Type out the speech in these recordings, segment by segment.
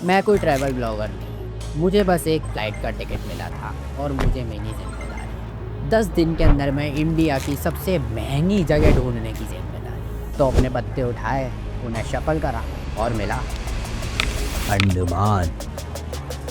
मैं कोई travel blogger नहीं, मुझे बस एक फ़्लाइट का टिकट मिला था और मुझे मिली जिम्मेदारी 10 दिन के अंदर मैं इंडिया की सबसे महंगी जगह ढूंढने की जिम्मेदारी। तो अपने पत्ते उठाए, उन्हें शफल करा और मिला अंडमान।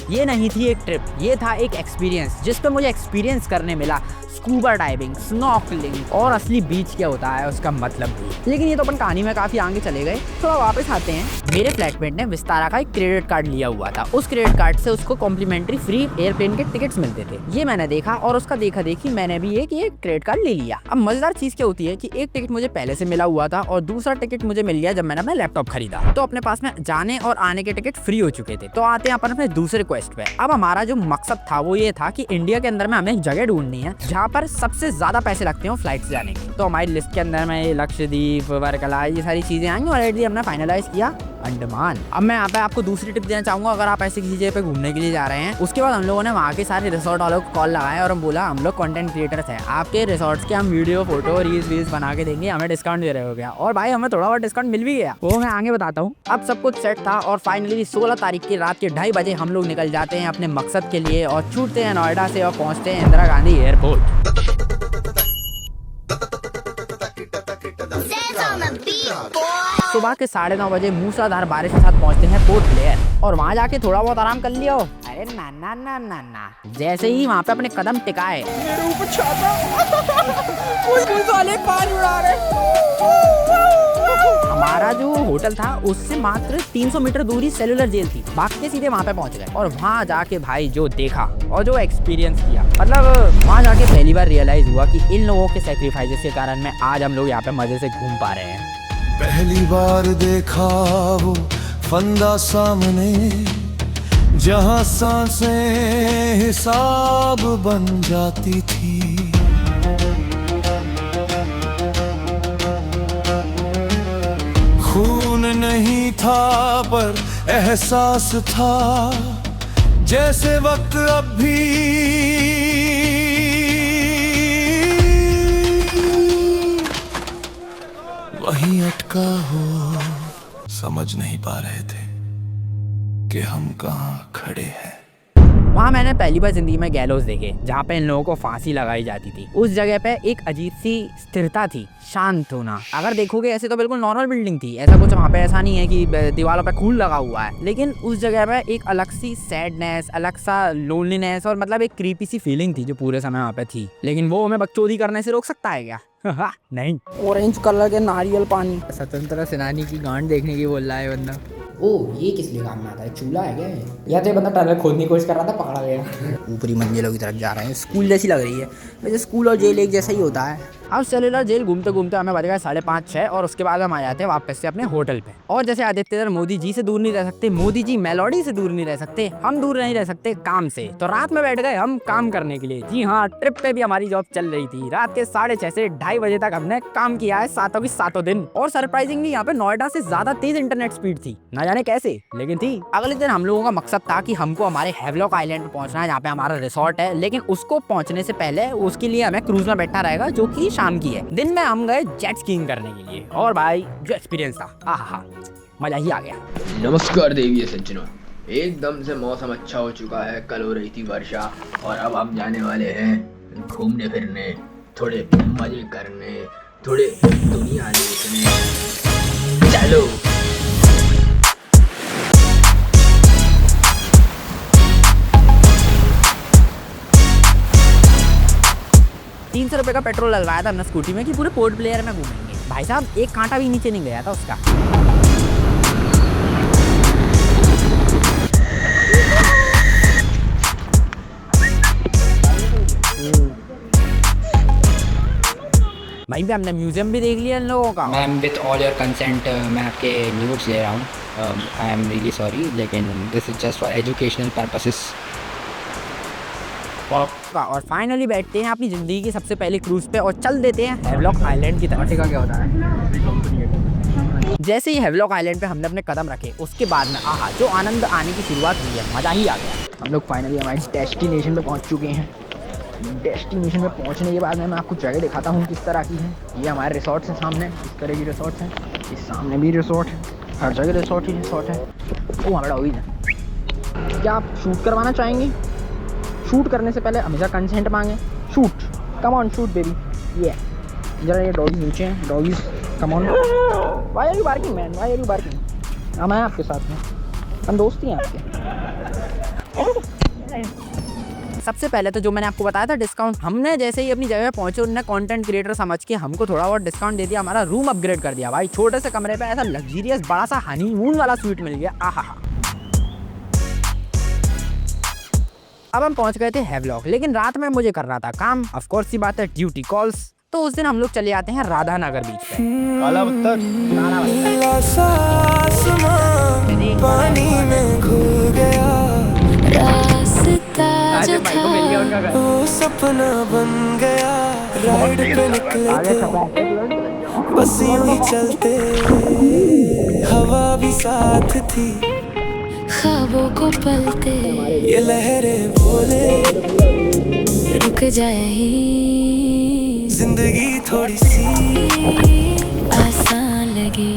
ये नहीं थी एक ट्रिप, ये था एक एक्सपीरियंस जिस पे मुझे एक्सपीरियंस करने मिला स्कूबा डाइविंग, स्नॉर्कलिंग और असली बीच क्या होता है उसका मतलब भी। लेकिन ये तो अपन कहानी में काफी आगे चले गए, थोड़ा वापस आते हैं। मेरे फ्लैटमेट ने विस्तारा का एक क्रेडिट कार्ड लिया हुआ था। उस क्रेडिट कार्ड से उसको कॉम्प्लीमेंट्री फ्री एयरप्लेन के टिकट्स मिलते थे। ये मैंने देखा और उसका देखा देखी मैंने भी एक क्रेडिट कार्ड ले लिया। अब मजेदार चीज क्या होती है कि एक टिकट मुझे पहले से मिला हुआ था और दूसरा टिकट मुझे मिल गया जब मैंने अपना लैपटॉप खरीदा। तो अपने पास में जाने और आने के टिकट फ्री हो चुके थे। तो आते हैं अपन अपने दूसरे क्वेस्ट पे। अब हमारा जो मकसद था वो ये था कि इंडिया के अंदर में हमें एक जगह ढूंढनी है जहाँ पर सबसे ज्यादा पैसे लगते हो फ्लाइट से जाने के। तो हमारी लिस्ट के अंदर में लक्षद्वीप, वर्कला, ये सारी चीजें आएंगी। ऑलरेडी हमने फाइनलाइज किया अंडमान। अब मैं यहाँ पे आपको दूसरी टिप देना चाहूंगा, अगर आप ऐसी किसी जगह पे घूमने के लिए जा रहे हैं। उसके बाद हम लोगों ने वहाँ के सारे रिसोर्ट वालों को कॉल लगाया और हम बोला हम लोग कंटेंट क्रिएटर्स हैं, आपके रिसोर्ट्स के हम वीडियो, फोटो, रील्स बना के देंगे, हमें डिस्काउंट दे रहे हो गया। और भाई हमें थोड़ा बहुत डिस्काउंट मिल भी गया, वो मैं आगे बताता हूँ। अब सब कुछ सेट था और फाइनली 16 तारीख की रात के 2:30 बजे हम लोग निकल जाते हैं अपने मकसद के लिए और छूटते हैं नोएडा से और पहुँचते हैं इंदिरा गांधी एयरपोर्ट। सुबह के 9:30 बजे मूसलाधार बारिश के साथ पहुंचते हैं पोर्ट ब्लेयर और वहां जाके थोड़ा बहुत आराम कर लिया। अरे ना ना ना ना ना, जैसे ही वहां पे अपने कदम टिकाए मेरे ऊपर छाता पुलिस वाले पानी उड़ा रहे। हमारा जो होटल था उससे मात्र 300 मीटर दूरी सेलुलर जेल थी। भागते सीधे वहां पे पहुंच गए और वहां जाके भाई जो देखा और जो एक्सपीरियंस किया, मतलब वहां जाके पहली बार रियलाइज हुआ कि इन लोगों के सेक्रीफाइसेस के कारण में आज हम लोग यहाँ पे मजे से घूम पा रहे हैं। पहली बार देखा वो फंदा सामने, जहां सांसें हिसाब बन जाती थी। खून नहीं था पर एहसास था, जैसे वक्त अब भी वहीं अटका हो। समझ नहीं पा रहे थे कि हम कहाँ खड़े हैं। वहाँ मैंने पहली बार जिंदगी में गैलोस देखे जहाँ पे इन लोगों को फांसी लगाई जाती थी। उस जगह पे एक अजीब सी स्थिरता थी, शांत होना। अगर देखोगे ऐसे तो बिल्कुल नॉर्मल बिल्डिंग थी, ऐसा कुछ वहाँ पे ऐसा नहीं है कि दीवारों पे खून लगा हुआ है। लेकिन उस जगह पे एक अलग सी सैडनेस, अलग सा लोनलीनेस और मतलब एक क्रीपी सी फीलिंग थी जो पूरे समय वहाँ पे थी। लेकिन वो हमें बकचोदी करने से रोक सकता है क्या? नहीं। ऑरेंज कलर के नारियल पानी, स्वतंत्रता सेनानी की गांड देखने की बोल रहा है बंदा। ओ ये किस लिए काम में आता है? चूल्हा है क्या? या तो ये बंदा टनल खोदने की कोशिश कर रहा था, पकड़ा गया। ऊपरी मंजिलों की तरफ जा रहे हैं, स्कूल जैसी लग रही है। वैसे स्कूल और जेल एक जैसा ही होता है। अब सेलुलर जेल घूमते घूमते हमें बज गए 5:30-6 और उसके बाद हम आ जाते हैं वापस से अपने होटल पे। और जैसे आदित्य मोदी जी से दूर नहीं रह सकते, मोदी जी मेलोडी से दूर नहीं रह सकते, हम दूर नहीं रह सकते काम से। तो रात में बैठ गए हम काम करने के लिए। जी हाँ, ट्रिप पे भी हमारी जॉब चल रही थी। रात के 6:30 से 2:30 बजे तक हमने काम किया है, सातों की सातों दिन। और सरप्राइजिंगली यहाँ पे नोएडा से ज्यादा तेज इंटरनेट स्पीड थी, ना जाने कैसे, लेकिन थी। अगले दिन हम लोगों का मकसद था कि हमको हमारे हैवलॉक आइलैंड पे पहुंचना है जहाँ पे हमारा रिसोर्ट है। लेकिन उसको पहुंचने से पहले उसके लिए हमें क्रूज में बैठना रहेगा जो कि शाम की है। दिन में हम गए जेट स्कीइंग करने के लिए और भाई जो एक्सपीरियंस था, आहा मजा ही आ गया। नमस्कार देवी सज्जनों, एकदम से मौसम अच्छा हो चुका है। कल हो रही थी वर्षा और अब हम जाने वाले हैं घूमने फिरने, थोड़े मजे करने, थोड़े दुनिया देखने। चलो। 300 रुपये का पेट्रोल लगवाया था हमने स्कूटी में कि पूरे पोर्ट ब्लेयर में घूमेंगे। भाई साहब एक कांटा भी नीचे नहीं गया था उसका। भाई भी हमने म्यूजियम भी देख लिया इन लोगों का। Ma'am with all your consent मैं आपके न्यूज़ ले रहा हूँ। आई एम रियली सॉरी, लेकिन this is just for educational purposes. और फाइनली बैठते हैं अपनी जिंदगी की सबसे पहले क्रूज पे और चल देते हैं हैवलॉक आइलैंड की तरफ। क्या होता है? जैसे ही हैवलॉक आइलैंड पे हमने अपने कदम रखे उसके बाद में आहा जो आनंद आने की शुरुआत हुई है, मजा ही आ गया। हम लोग फाइनली हमारी डेस्टिनेशन पे पहुंच चुके हैं। डेस्टिनेशन पे पहुंचने के बाद में मैं आपको जगह दिखाता हूँ किस तरह की है। ये हमारे रिसोर्ट्स हैं सामने, इस तरह की रिसोर्ट्स हैं। इस सामने भी रिसोर्ट है, हर जगह रिसोर्ट ही रिसोर्ट है। वो हमारा हुई है क्या आप शूट करवाना चाहेंगे? शूट करने से पहले हमेशा कंसेंट मांगे। Shoot, come on shoot baby. ये जरा ये डॉगीज नीचे हैं, doggies come on. Why are you barking man, why are you barking? हम हैं आपके साथ में, हम दोस्ती हैं आपके। सबसे पहले तो जो मैंने आपको बताया था डिस्काउंट, हमने जैसे ही अपनी जगह पहुंचे उन्होंने कंटेंट क्रिएटर समझ के हमको थोड़ा बहुत डिस्काउंट दे दिया, हमारा रूम अपग्रेड कर दिया भाई। छोटे से कमरे पे ऐसा लग्जरियस बड़ा सा हनीमून वाला स्वीट मिल गया। आहा। अब हम पहुंच गए थे हैवलॉक, लेकिन रात में मुझे करना था काम, ऑफ कोर्स सी बात है, ड्यूटी कॉल्स। तो उस दिन हम लोग चले जाते हैं राधा नगर बीच पे। काला बत्तख। पानी में घुल गया, आज भाई को मिल गया उनका घर। वो सपना बन गया, राइड पे निकले थे, बस यूं ही चलते, हवा भी साथ थी, ख्वाबों को पलते ये लहरें बोले रुक जाए ही, जिंदगी थोड़ी सी आसान लगे।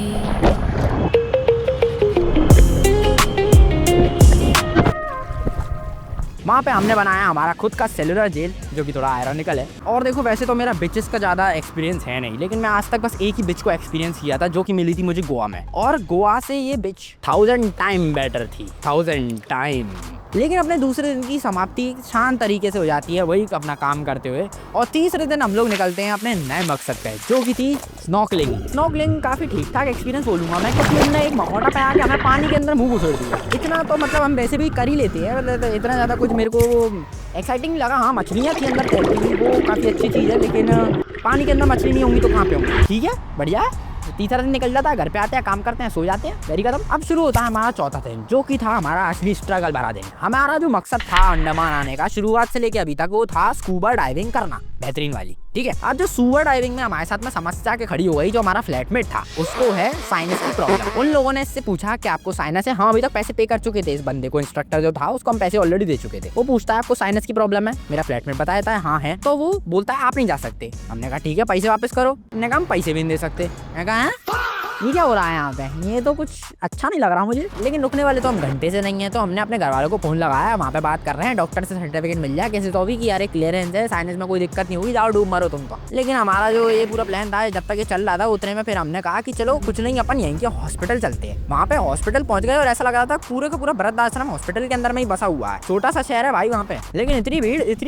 वहाँ पे हमने बनाया हमारा खुद का सेलुलर जेल, जो कि थोड़ा आयरॉनिकल है। और देखो वैसे तो मेरा बिचेस का ज़्यादा एक्सपीरियंस है नहीं, लेकिन मैं आज तक बस एक ही बिच को एक्सपीरियंस किया था, जो कि मिली थी मुझे गोवा में। और गोवा से ये बिच 1000 टाइम बेटर थी, 1000 टाइम। लेकिन अपने दूसरे दिन की समाप्ति शांत तरीके से हो जाती है, वही अपना काम करते हुए। और तीसरे दिन हम लोग निकलते हैं अपने नए मकसद पे, जो कि थी स्नॉर्कलिंग। स्नॉर्कलिंग काफ़ी ठीक ठाक एक्सपीरियंस बोलूँगा मैं, क्योंकि हमने एक मखौटा पे आके हमें पानी के अंदर मुँह घुसेड़ दिया। इतना तो मतलब हम वैसे भी कर ही लेते हैं, मतलब इतना ज़्यादा कुछ मेरे को एक्साइटिंग लगा। हाँ, मछलियाँ थी अंदर तैरती हुई, वो काफ़ी अच्छी चीज़ है, लेकिन पानी के अंदर मछली नहीं होंगी तो कहाँ पे होंगी। ठीक है, बढ़िया है। तीसरा दिन निकल जाता है, घर पे आते हैं, काम करते हैं, सो जाते हैं, वेरी खत्म। अब शुरू होता है हमारा चौथा दिन, जो कि था हमारा असली स्ट्रगल भरा दिन। हमारा जो मकसद था अंडमान आने का शुरुआत से लेके अभी तक, वो था स्कूबा डाइविंग करना, बेहतरीन वाली। ठीक है, अब जो स्कूबा डाइविंग में हमारे साथ में समस्या के खड़ी हो गई, जो हमारा फ्लैटमेट था उसको है साइनस की प्रॉब्लम। उन लोगों ने इससे पूछा कि आपको साइनस है? हाँ, अभी तक पैसे पे कर चुके थे इस बंदे को, इंस्ट्रक्टर जो था उसको हम पैसे ऑलरेडी दे चुके थे। वो पूछता है आपको साइनस की प्रॉब्लम है? मेरा फ्लैटमेट बताता है हाँ है। तो वो बोलता है आप नहीं जा सकते। हमने कहा ठीक है, पैसे वापस करो। हमने कहा हम पैसे भी नहीं दे सकते। मैंने कहा है ये क्या हो रहा है यहाँ पे, ये तो कुछ अच्छा नहीं लग रहा मुझे। लेकिन रुकने वाले तो हम घंटे से नहीं है, तो हमने अपने घर वालों को फोन लगाया, वहाँ पे बात कर रहे हैं, डॉक्टर से सर्टिफिकेट मिल जाए कैसे तो भी कि यार क्लियरेंस है, साइनस में कोई दिक्कत नहीं होगी, जाओ डूब मरो तुम तो। लेकिन हमारा जो ये पूरा प्लान था, जब तक ये चल रहा था उतने में फिर हमने कहा कि चलो कुछ नहीं, अपन यहीं के हॉस्पिटल चलते हैं। वहाँ पे हॉस्पिटल पहुंच गए और ऐसा लग रहा था पूरे का पूरा वृद्धाश्रम हॉस्पिटल के अंदर में ही बसा हुआ है। छोटा सा शहर है भाई वहाँ पे, लेकिन इतनी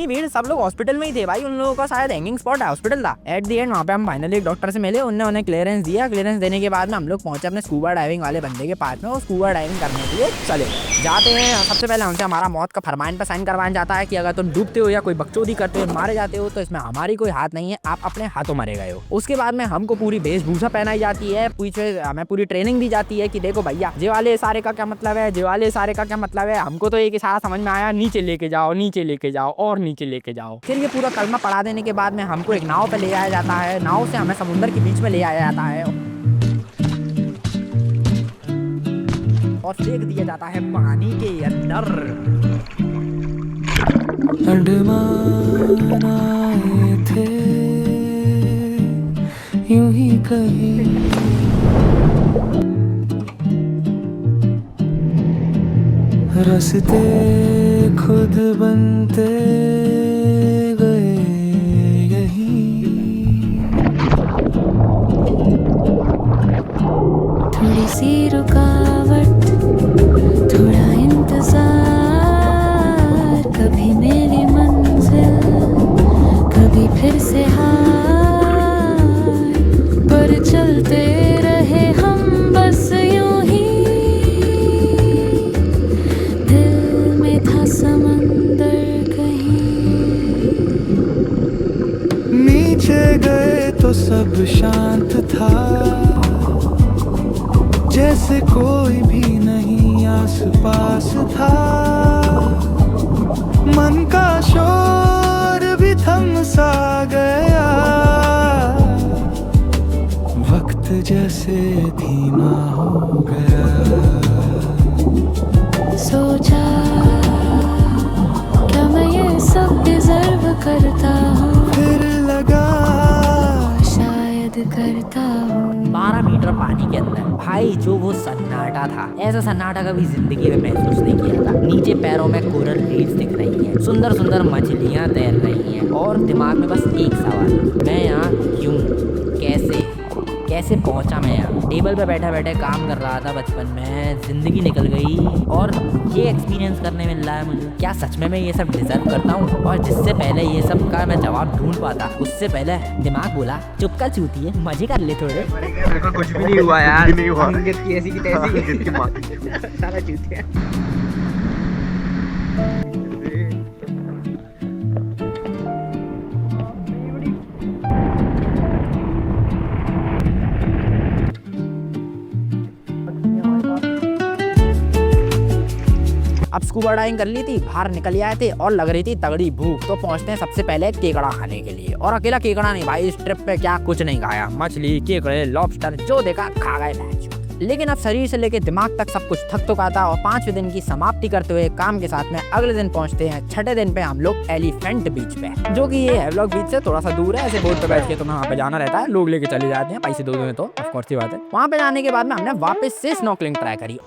भीड़, सब लोग हॉस्पिटल में ही थे भाई। उन लोगों का शायद हैंगिंग स्पॉट है, हॉस्पिटल था। एट दी एंड वहाँ पे हम फाइनली एक डॉक्टर से मिले, उन्होंने उन्हें क्लियरेंस दिया। क्लियरेंस देने के बाद में हम लोग पहुंचे अपने स्कूबा डाइविंग वाले बंदे के पास में, वो स्कूबा डाइविंग करने के लिए चले जाते हैं। सबसे पहले हमसे हमारा मौत का फरमान पर साइन करवाया जाता है कि अगर तुम डूबते हो या कोई बकचोदी करते हो, मारे जाते हो, तो इसमें हमारी कोई हाथ नहीं है, आप अपने हाथों मरे गए हो। उसके बाद में हमको पूरी वेशभूषा पहनाई जाती है, पीछे हमें पूरी ट्रेनिंग दी जाती है कि देखो भैया जे वाले इशारे का क्या मतलब है, जे वाले इशारे का क्या मतलब है। हमको तो एक इशारा समझ में आया, नीचे लेके जाओ, नीचे लेके जाओ और नीचे लेके जाओ। फिर ये पूरा कलमा पढ़ा देने के बाद में हमको एक नाव पे ले आया जाता है, नाव से हमें समुद्र के बीच में ले आया जाता है और फेंक दिया जाता है पानी के अंदर। अंडमान आए थे यूं ही कहीं, रास्ते खुद बनते गए यहीं। थोड़ी सी रुकावट, थोड़ा इंतजार, कभी मेरी मंजिल, कभी फिर से हार, पर चलते रहे हम बस यूं ही। दिल में था समंदर कहीं, नीचे गए तो सब शांत था, जैसे कोई भी नहीं आस पास था। मन का शोर भी थम सा गया, वक्त जैसे धीमा हो गया। सोचा क्या मैं ये सब डिजर्व करता हूँ, फिर लगा शायद करता हूँ। 12 मीटर पानी के अंदर भाई जो वो सन्नाटा था, ऐसा सन्नाटा कभी जिंदगी में महसूस नहीं किया था। नीचे पैरों में कोरल रीफ्स दिख रही हैं, सुंदर सुंदर मछलियाँ तैर रही हैं और दिमाग में बस एक सवाल, मैं यहाँ क्यों, कैसे पहुंचा मैं यहाँ। टेबल पे बैठे बैठे काम कर रहा था बचपन में, जिंदगी निकल गई और ये एक्सपीरियंस करने मिल रहा है मुझे। क्या सच में मैं ये सब डिजर्व करता हूँ? और जिससे पहले ये सब का मैं जवाब ढूंढ पाता, उससे पहले दिमाग बोला चुप कर चूती है, मजे कर ले थोड़े। बिल्कुल कुछ भी नहीं हुआ यार, नहीं हुआ। अंकित की ऐसी की तैसी सारा चूतिया। अब स्कूबा डाइविंग कर ली थी, बाहर निकल आए थे और लग रही थी तगड़ी भूख, तो पहुंचते हैं सबसे पहले केकड़ा खाने के लिए। और अकेला केकड़ा नहीं भाई, इस ट्रिप पे क्या कुछ नहीं खाया, मछली, केकड़े, लॉबस्टर जो देखा खा गए मैच। लेकिन अब शरीर से लेके दिमाग तक सब कुछ थक चुका था और 5वें दिन की समाप्ति करते हुए काम के साथ में अगले दिन पहुंचते हैं 6ठे दिन पे हम लोग एलिफेंट बीच पे, जो कि ये हैवलॉक बीच से थोड़ा सा दूर है। ऐसे बोट पे बैठ के तुम्हें वहाँ पे जाना रहता है, लोग लेके चले जाते हैं, पैसे दो में तो ऑफ कोर्स की बात है। वहाँ पे जाने के बाद में हमने वापस से स्नॉर्कलिंग ट्राई करी।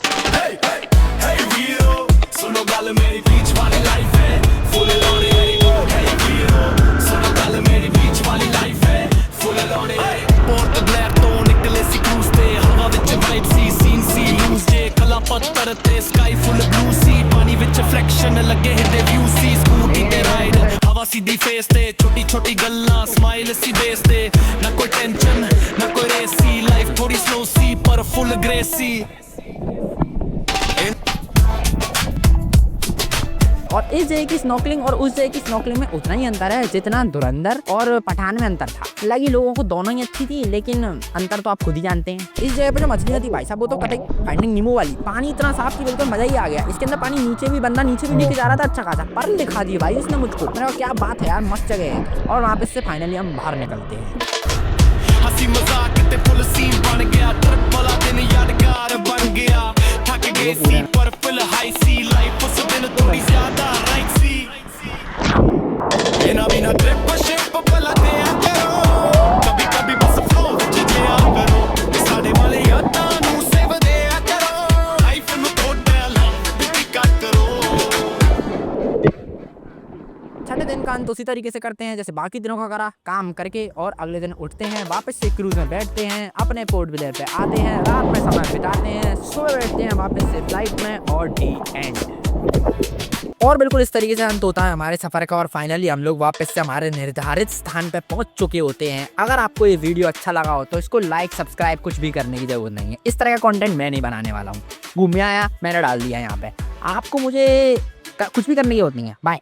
सुनो गल मेरी बीच वाली लाइफ है, फुल लौड़े सुनो गल मेरी बीच वाली लाइफ है, फुल लौड़े पोर्ट ब्लैक तो निकले सी क्रूज ते हवा विच वाइब सी सीन सी लूज जे कला पत्थर ते स्काई फुल ब्लू सी पानी विच फ्रैक्शन लगे हिडे व्यू सी स्कूटी ते राइड हवा सीधी फेस ते छोटी छोटी गल्लां स्माइल सी बेस ते ना कोई टेंशन ना कोई रेस सी लाइफ थोड़ी स्लो सी पर फुल ग्रेस सी। और इस जगह की स्नॉर्कलिंग और उस जगह की स्नॉर्कलिंग में उतना ही अंतर है जितना धुरंधर और पठान में अंतर था। लगी लोगों को दोनों ही अच्छी थी, लेकिन अंतर तो आप खुद ही जानते हैं। इस जगह पे जो मछलियाँ थी भाई साहब, वो तो कतई फाइंडिंग नीमो वाली, पानी इतना साफ कि बिल्कुल मजा ही आ गया। इसके अंदर पानी नीचे भी, बंदा नीचे भी लेके जा रहा था अच्छा खासा, पर्ल दिखा दिए भाई उसने मुझको। मैंने कहा क्या बात है यार, मस्त जगह है। और वहाँ पे से फाइनली हम बाहर निकलते हैं। हंसी मजाक ते फुल सीन बन गया, ट्रिप वाला दिन यादगार बन गया, थक गए सी पर फुल हाई सी लाइफ उस दिन थोड़ी ज्यादा राइट सी। बिना बिना ट्रिप शिप वाला दिया करो, कभी कभी बस फ्लो विच जिया करो, साडे वाले यादां नू सेव दिया करो, लाइफ नू थोड़ा लव दी कट करो। 6ठे दिन का अंत उसी तरीके से करते हैं जैसे बाकी दिनों का करा, काम करके और अगले दिन उठते हैं, वापस से क्रूज में बैठते हैं, अपने पोर्ट ब्लेयर पे आते हैं, रात में समय बिताते हैं, सुबह बैठते हैं वापस से फ्लाइट में और डे एंड। और बिल्कुल इस तरीके से अंत होता है हमारे सफर का और फाइनली हम लोग वापस से हमारे निर्धारित स्थान पे पहुंच चुके होते हैं। अगर आपको ये वीडियो अच्छा लगा हो तो इसको लाइक सब्सक्राइब कुछ भी करने की जरूरत नहीं है, इस तरह का कंटेंट मैं नहीं बनाने वाला हूँ। घूमने आया, मैंने डाल दिया यहाँ पे, आपको मुझे कुछ भी करने की जरूरत नहीं है। बाय।